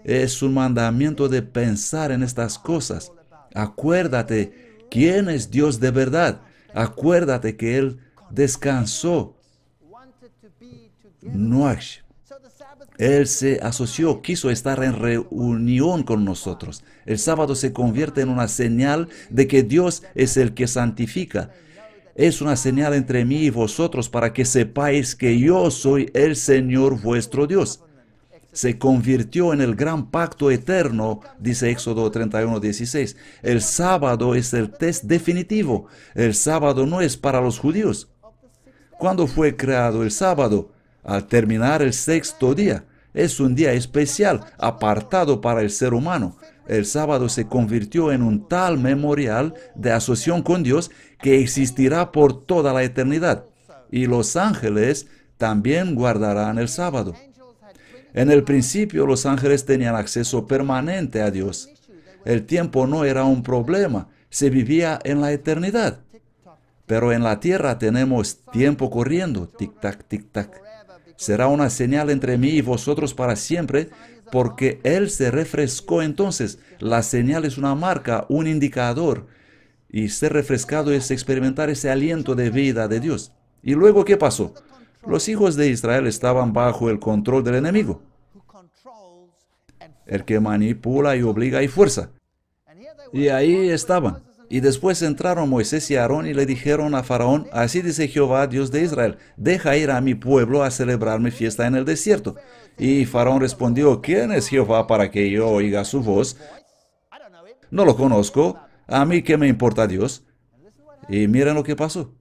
Es un mandamiento de pensar en estas cosas. Acuérdate quién es Dios de verdad. Acuérdate que Él descansó. Noach. Él se asoció, quiso estar en reunión con nosotros. El sábado se convierte en una señal de que Dios es el que santifica. Es una señal entre mí y vosotros para que sepáis que yo soy el Señor vuestro Dios. Se convirtió en el gran pacto eterno, dice Éxodo 31:16. El sábado es el test definitivo. El sábado no es para los judíos. ¿Cuándo fue creado el sábado? Al terminar el sexto día. Es un día especial, apartado para el ser humano. El sábado se convirtió en un tal memorial de asociación con Dios que existirá por toda la eternidad. Y los ángeles también guardarán el sábado. En el principio los ángeles tenían acceso permanente a Dios. El tiempo no era un problema, se vivía en la eternidad. Pero en la tierra tenemos tiempo corriendo, tic-tac, tic-tac. Será una señal entre mí y vosotros para siempre, porque Él se refrescó entonces. La señal es una marca, un indicador. Y ser refrescado es experimentar ese aliento de vida de Dios. ¿Y luego qué pasó? Los hijos de Israel estaban bajo el control del enemigo, el que manipula y obliga y fuerza. Y ahí estaban. Y después entraron Moisés y Aarón y le dijeron a Faraón, así dice Jehová, Dios de Israel, deja ir a mi pueblo a celebrar mi fiesta en el desierto. Y Faraón respondió, ¿quién es Jehová para que yo oiga su voz? No lo conozco, a mí qué me importa Dios. Y miren lo que pasó.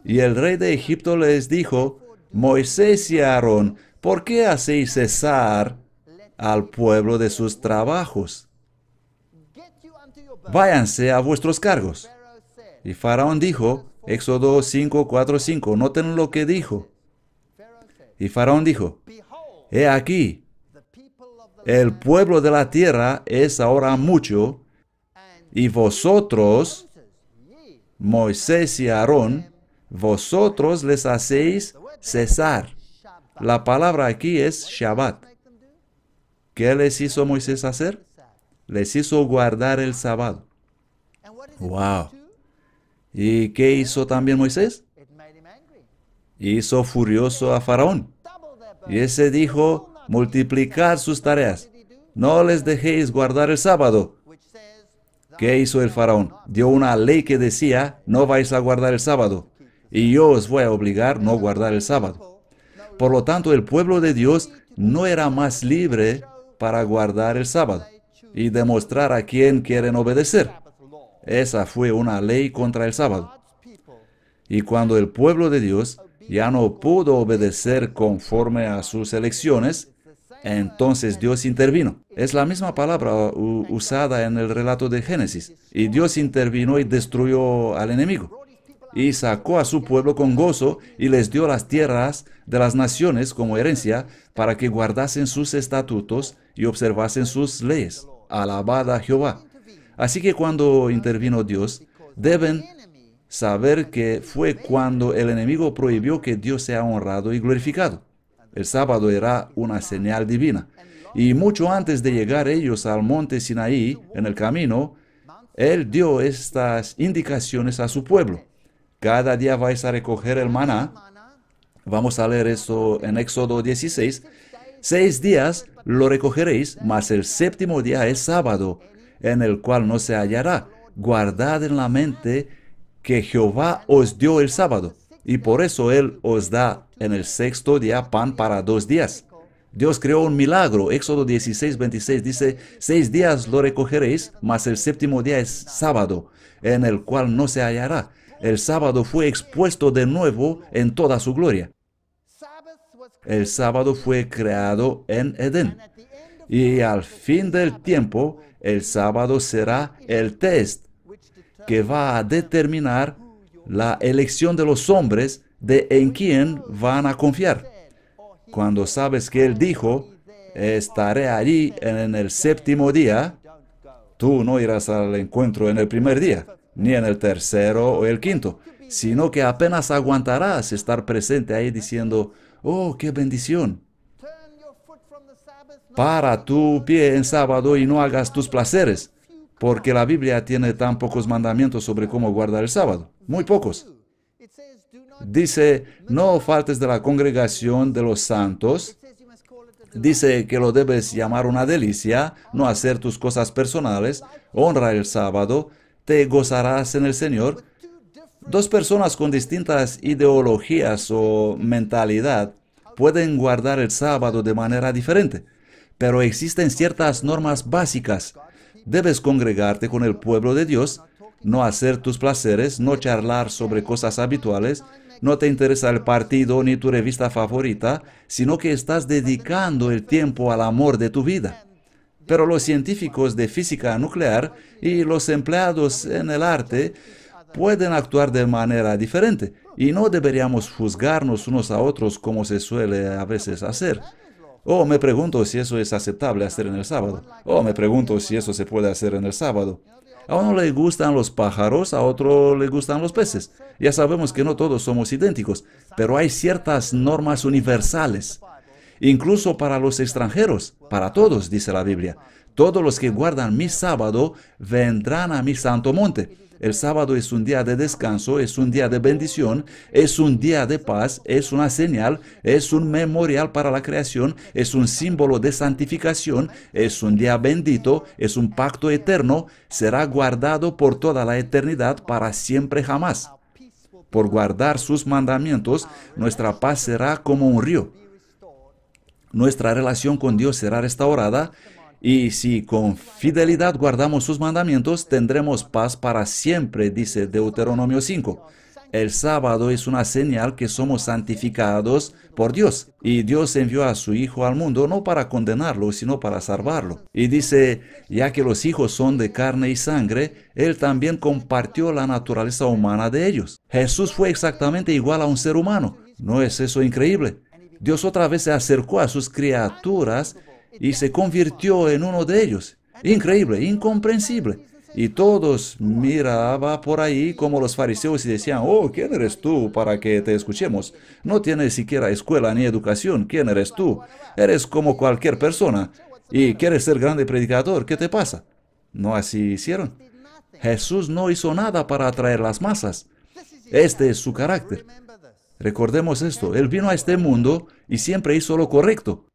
Y el rey de Egipto les dijo, Moisés y Aarón, ¿por qué hacéis cesar al pueblo de sus trabajos? Váyanse a vuestros cargos. Y Faraón dijo, Éxodo 5:4-5, noten lo que dijo. Y Faraón dijo, he aquí, el pueblo de la tierra es ahora mucho, y vosotros, Moisés y Aarón, vosotros les hacéis cesar. La palabra aquí es Shabbat. ¿Qué les hizo Moisés hacer? Les hizo guardar el sábado. ¡Wow! ¿Y qué hizo también Moisés? Hizo furioso a Faraón. Y ese dijo, multiplicad sus tareas. No les dejéis guardar el sábado. ¿Qué hizo el Faraón? Dio una ley que decía, no vais a guardar el sábado. Y yo os voy a obligar a no guardar el sábado. Por lo tanto, el pueblo de Dios no era más libre para guardar el sábado y demostrar a quién quieren obedecer. Esa fue una ley contra el sábado. Y cuando el pueblo de Dios ya no pudo obedecer conforme a sus elecciones, entonces Dios intervino. Es la misma palabra usada en el relato de Génesis. Y Dios intervino y destruyó al enemigo. Y sacó a su pueblo con gozo y les dio las tierras de las naciones como herencia para que guardasen sus estatutos y observasen sus leyes. Alabad a Jehová. Así que cuando intervino Dios, deben saber que fue cuando el enemigo prohibió que Dios sea honrado y glorificado. El sábado era una señal divina. Y mucho antes de llegar ellos al monte Sinaí, en el camino, Él dio estas indicaciones a su pueblo. Cada día vais a recoger el maná, Vamos a leer esto en Éxodo 16. 6 días lo recogeréis, mas el séptimo día es sábado, en el cual no se hallará. Guardad en la mente que Jehová os dio el sábado, y por eso Él os da en el sexto día pan para 2 días. Dios creó un milagro. Éxodo 16, 26 dice, 6 días lo recogeréis, mas el séptimo día es sábado, en el cual no se hallará. El sábado fue expuesto de nuevo en toda su gloria. El sábado fue creado en Edén. Y al fin del tiempo, el sábado será el test que va a determinar la elección de los hombres de en quién van a confiar. Cuando sabes que Él dijo, estaré allí en el séptimo día, tú no irás al encuentro en el primer día, ni en el tercero o el quinto, sino que apenas aguantarás estar presente ahí diciendo, oh, qué bendición. Para tu pie en sábado y no hagas tus placeres, porque la Biblia tiene tan pocos mandamientos sobre cómo guardar el sábado, muy pocos. Dice, no faltes de la congregación de los santos. Dice que lo debes llamar una delicia, no hacer tus cosas personales, honra el sábado, te gozarás en el Señor. Dos personas con distintas ideologías o mentalidad pueden guardar el sábado de manera diferente, pero existen ciertas normas básicas. Debes congregarte con el pueblo de Dios, no hacer tus placeres, no charlar sobre cosas habituales, no te interesa el partido ni tu revista favorita, sino que estás dedicando el tiempo al amor de tu vida. Pero los científicos de física nuclear y los empleados en el arte pueden actuar de manera diferente, y no deberíamos juzgarnos unos a otros como se suele a veces hacer. Oh, me pregunto si eso es aceptable hacer en el sábado. Oh, me pregunto si eso se puede hacer en el sábado. A uno le gustan los pájaros, a otro le gustan los peces. Ya sabemos que no todos somos idénticos, pero hay ciertas normas universales. Incluso para los extranjeros, para todos, dice la Biblia. Todos los que guardan mi sábado vendrán a mi santo monte. El sábado es un día de descanso, es un día de bendición, es un día de paz, es una señal, es un memorial para la creación, es un símbolo de santificación, es un día bendito, es un pacto eterno, será guardado por toda la eternidad para siempre jamás. Por guardar sus mandamientos, nuestra paz será como un río. Nuestra relación con Dios será restaurada. Y si con fidelidad guardamos sus mandamientos, tendremos paz para siempre, dice Deuteronomio 5. El sábado es una señal que somos santificados por Dios. Y Dios envió a su Hijo al mundo no para condenarlo, sino para salvarlo. Y dice, ya que los hijos son de carne y sangre, Él también compartió la naturaleza humana de ellos. Jesús fue exactamente igual a un ser humano. ¿No es eso increíble? Dios otra vez se acercó a sus criaturas y se convirtió en uno de ellos. Increíble, incomprensible. Y todos miraban por ahí como los fariseos y decían, oh, ¿quién eres tú para que te escuchemos? No tienes siquiera escuela ni educación. ¿Quién eres tú? Eres como cualquier persona. Y quieres ser grande predicador. ¿Qué te pasa? No así hicieron. Jesús no hizo nada para atraer las masas. Este es su carácter. Recordemos esto. Él vino a este mundo y siempre hizo lo correcto.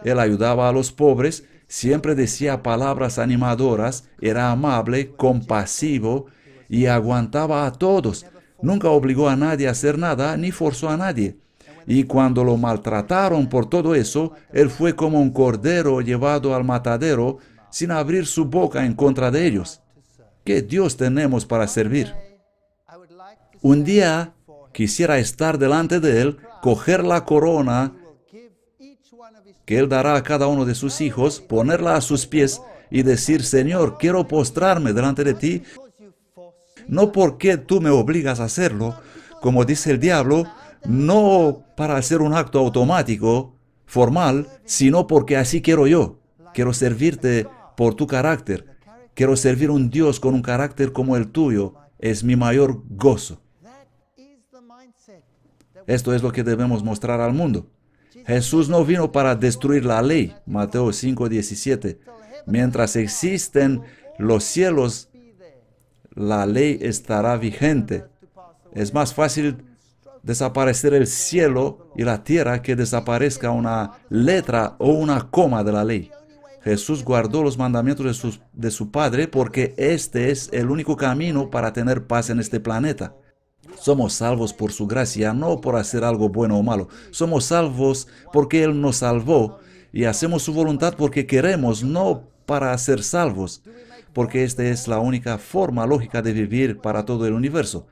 Él ayudaba a los pobres, siempre decía palabras animadoras, era amable, compasivo y aguantaba a todos. Nunca obligó a nadie a hacer nada ni forzó a nadie. Y cuando lo maltrataron por todo eso, él fue como un cordero llevado al matadero sin abrir su boca en contra de ellos. ¿Qué Dios tenemos para servir? Un día quisiera estar delante de Él, coger la corona que Él dará a cada uno de sus hijos, ponerla a sus pies y decir, Señor, quiero postrarme delante de ti, no porque tú me obligas a hacerlo, como dice el diablo, no para hacer un acto automático, formal, sino porque así quiero yo. Quiero servirte por tu carácter. Quiero servir a un Dios con un carácter como el tuyo. Es mi mayor gozo. Esto es lo que debemos mostrar al mundo. Jesús no vino para destruir la ley, Mateo 5:17. Mientras existen los cielos, la ley estará vigente. Es más fácil desaparecer el cielo y la tierra que desaparezca una letra o una coma de la ley. Jesús guardó los mandamientos de su Padre porque este es el único camino para tener paz en este planeta. Somos salvos por su gracia, no por hacer algo bueno o malo. Somos salvos porque Él nos salvó y hacemos su voluntad porque queremos, no para ser salvos, porque esta es la única forma lógica de vivir para todo el universo.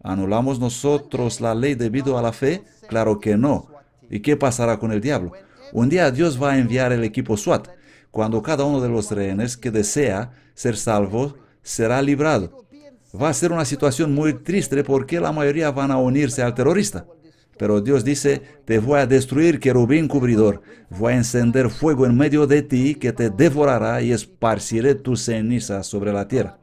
¿Anulamos nosotros la ley debido a la fe? Claro que no. ¿Y qué pasará con el diablo? Un día Dios va a enviar el equipo SWAT, cuando cada uno de los rehenes que desea ser salvo será librado. Va a ser una situación muy triste porque la mayoría van a unirse al terrorista. Pero Dios dice, te voy a destruir, querubín cubridor. Voy a encender fuego en medio de ti que te devorará y esparciré tus cenizas sobre la tierra.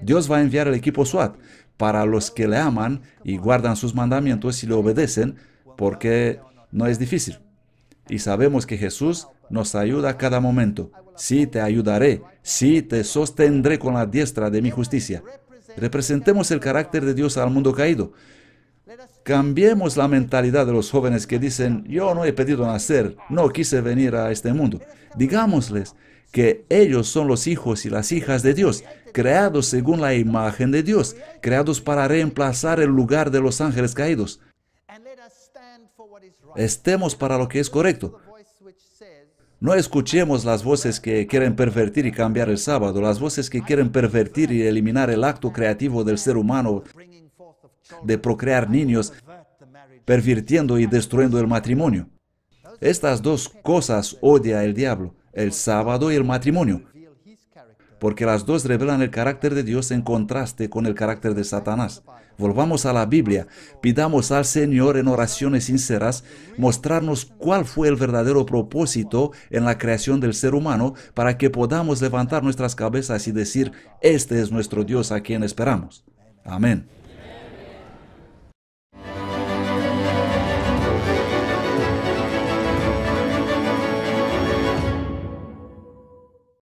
Dios va a enviar el equipo SWAT para los que le aman y guardan sus mandamientos y le obedecen, porque no es difícil. Y sabemos que Jesús nos ayuda a cada momento. Sí, te ayudaré. Sí, te sostendré con la diestra de mi justicia. Representemos el carácter de Dios al mundo caído. Cambiemos la mentalidad de los jóvenes que dicen, yo no he pedido nacer, no quise venir a este mundo. Digámosles que ellos son los hijos y las hijas de Dios, creados según la imagen de Dios, creados para reemplazar el lugar de los ángeles caídos. Estemos para lo que es correcto. No escuchemos las voces que quieren pervertir y cambiar el sábado, las voces que quieren pervertir y eliminar el acto creativo del ser humano de procrear niños, pervirtiendo y destruyendo el matrimonio. Estas dos cosas odia el diablo, el sábado y el matrimonio, porque las dos revelan el carácter de Dios en contraste con el carácter de Satanás. Volvamos a la Biblia, pidamos al Señor en oraciones sinceras mostrarnos cuál fue el verdadero propósito en la creación del ser humano para que podamos levantar nuestras cabezas y decir, este es nuestro Dios a quien esperamos. Amén.